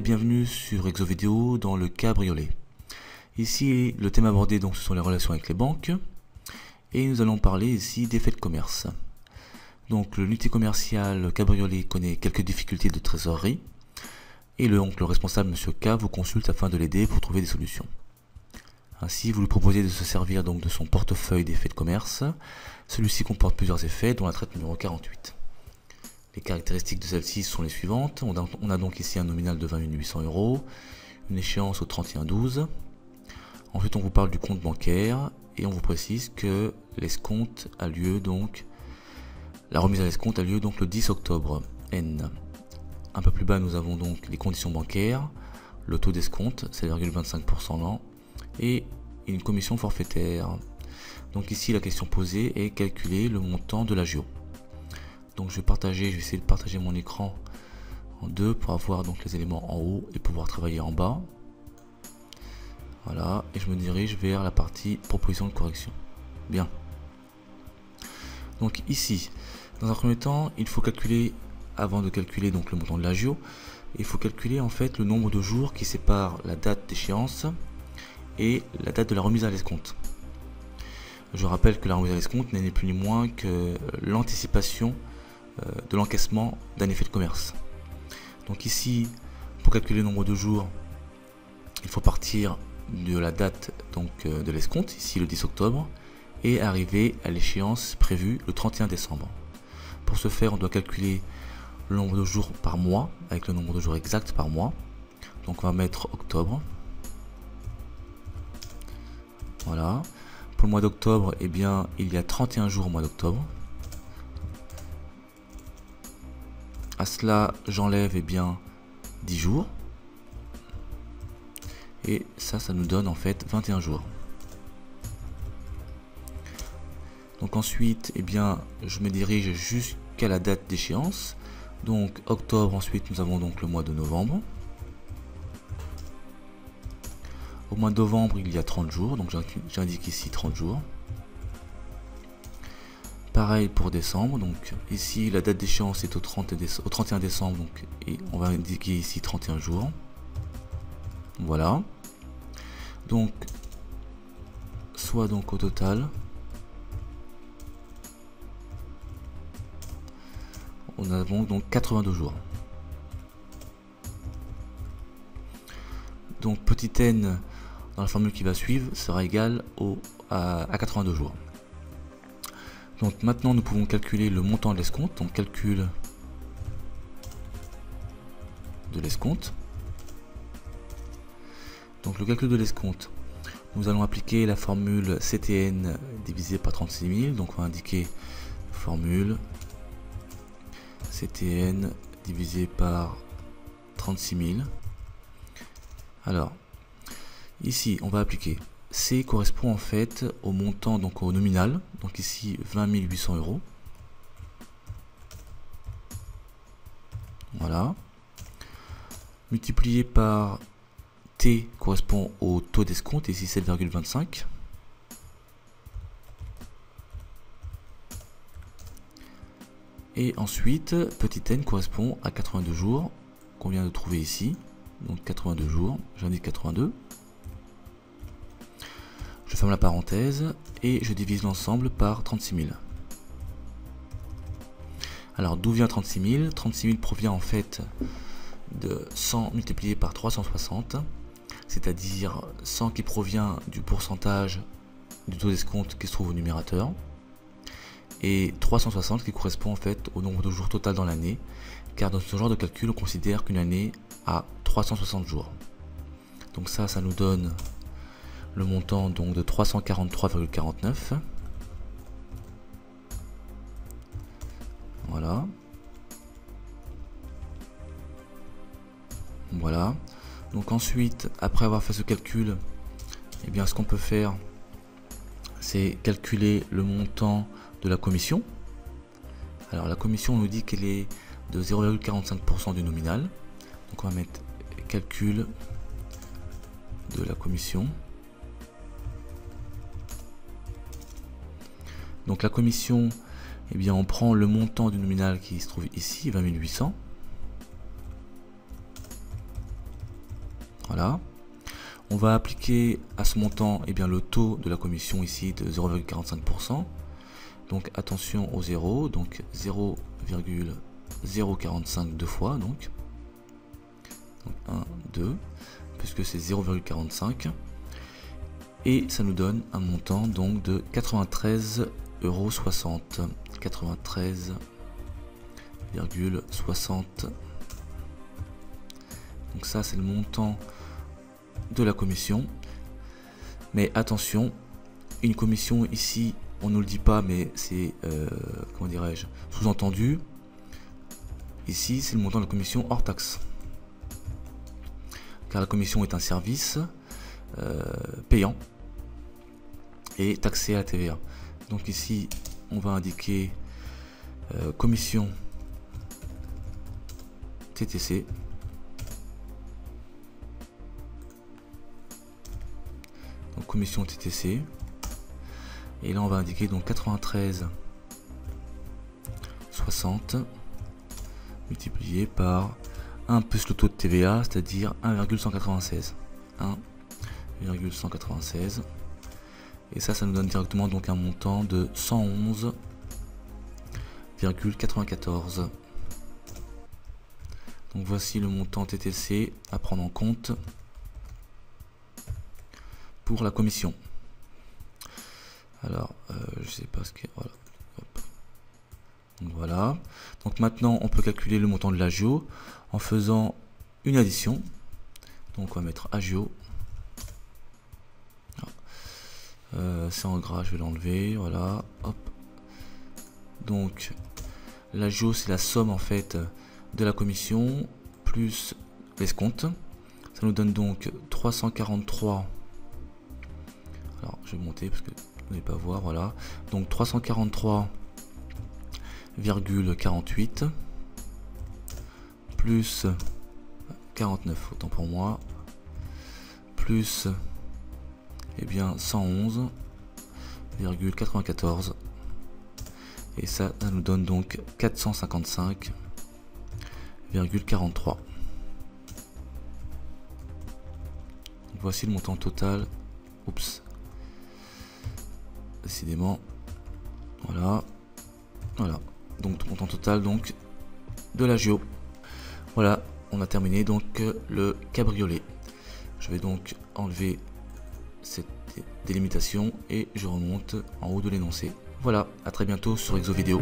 bienvenue sur Exovideo dans le cabriolet. Ici, le thème abordé donc ce sont les relations avec les banques et nous allons parler ici des faits de commerce. Donc l'unité commerciale cabriolet connaît quelques difficultés de trésorerie et le responsable Monsieur K vous consulte afin de l'aider pour trouver des solutions. Ainsi, vous lui proposez de se servir donc de son portefeuille d'effets de commerce. Celui-ci comporte plusieurs effets, dont la traite numéro 48. Les caractéristiques de celle-ci sont les suivantes. On a donc ici un nominal de 20 800 €, une échéance au 31/12. Ensuite, on vous parle du compte bancaire et on vous précise que l'escompte a lieu donc, la remise à l'escompte a lieu donc le 10 octobre N. Un peu plus bas, nous avons donc les conditions bancaires, le taux d'escompte, 7,25% l'an, et une commission forfaitaire. Donc ici, la question posée est calculer le montant de l'agio. Donc je vais essayer de partager mon écran en deux pour avoir donc les éléments en haut et pouvoir travailler en bas. Voilà, et je me dirige vers la partie proposition de correction. Bien. Donc ici, dans un premier temps, il faut calculer, avant de calculer donc le montant de l'agio, il faut calculer en fait le nombre de jours qui séparent la date d'échéance et la date de la remise à l'escompte. Je rappelle que la remise à l'escompte n'est ni plus ni moins que l'anticipation de l'encaissement d'un effet de commerce. Donc ici, pour calculer le nombre de jours, il faut partir de la date donc de l'escompte, ici le 10 octobre, et arriver à l'échéance prévue le 31 décembre. Pour ce faire, on doit calculer le nombre de jours par mois, avec le nombre de jours exact par mois. Donc on va mettre octobre. Voilà. Pour le mois d'octobre, eh bien, il y a 31 jours au mois d'octobre. À cela, j'enlève eh bien 10 jours. Et ça nous donne en fait 21 jours. Donc ensuite, eh bien, je me dirige jusqu'à la date d'échéance. Donc octobre, ensuite nous avons donc le mois de novembre. Au mois de novembre, il y a 30 jours, donc j'indique ici 30 jours. Pareil pour décembre, donc ici la date d'échéance est au 31 décembre, donc, et on va indiquer ici 31 jours. Voilà. Donc, soit donc au total, on a donc 82 jours. Donc petit n dans la formule qui va suivre sera égal à 82 jours. Donc maintenant nous pouvons calculer le montant de l'escompte, donc calcul de l'escompte. Donc le calcul de l'escompte, nous allons appliquer la formule CTN divisé par 36 000, donc on va indiquer formule CTN divisé par 36 000. Alors, ici on va appliquer C correspond en fait au montant, donc au nominal, donc ici 20 800 €. Voilà. Multiplié par T correspond au taux d'escompte, ici 7,25. Et ensuite, petit n correspond à 82 jours qu'on vient de trouver ici. Donc 82 jours, j'indique 82. Je ferme la parenthèse et je divise l'ensemble par 36 000. Alors d'où vient 36 000? 36 000 provient en fait de 100 multiplié par 360, c'est-à-dire 100 qui provient du pourcentage du taux d'escompte qui se trouve au numérateur, et 360 qui correspond en fait au nombre de jours total dans l'année, car dans ce genre de calcul on considère qu'une année a 360 jours. Donc ça nous donne le montant donc de 343,49. Voilà. Voilà. Donc ensuite, après avoir fait ce calcul, eh bien ce qu'on peut faire, c'est calculer le montant de la commission. Alors la commission, on nous dit qu'elle est de 0,45% du nominal. Donc on va mettre calcul de la commission. Donc la commission, eh bien on prend le montant du nominal qui se trouve ici, 20 800. Voilà. On va appliquer à ce montant le taux de la commission ici de 0,45%. Donc attention au 0, donc 0,045 deux fois, donc 1, 2, puisque c'est 0,45. Et ça nous donne un montant donc de 93,60 €. 93,60. Donc ça c'est le montant de la commission. Mais attention, une commission ici, on ne le dit pas, mais c'est comment dirais-je, sous-entendu. Ici c'est le montant de la commission hors taxe. Car la commission est un service payant et taxé à la TVA. Donc ici on va indiquer commission TTC. Donc commission TTC. Et là on va indiquer donc 93,60 multiplié par 1 plus le taux de TVA, c'est-à-dire 1,196. 1,196. Et ça nous donne directement donc un montant de 111,94. Donc voici le montant TTC à prendre en compte pour la commission. Alors, je sais pas ce que... Voilà. Hop. Donc voilà. Donc maintenant, on peut calculer le montant de l'agio en faisant une addition. Donc on va mettre agio. C'est en gras, je vais l'enlever. Voilà. Hop. Donc l'agio, c'est la somme en fait de la commission plus l'escompte. Ça nous donne donc 343. Alors je vais monter parce que vous n'allez pas voir. Voilà. Donc 343,48 plus 49, autant pour moi, plus 111,94. Et ça nous donne donc 455,43. Voici le montant total. Oups. Décidément. Voilà. Voilà. Donc montant total donc de l'agio. Voilà, on a terminé donc le cabriolet. Je vais donc enlever cette délimitation et je remonte en haut de l'énoncé. Voilà, à très bientôt sur Exo Vidéo.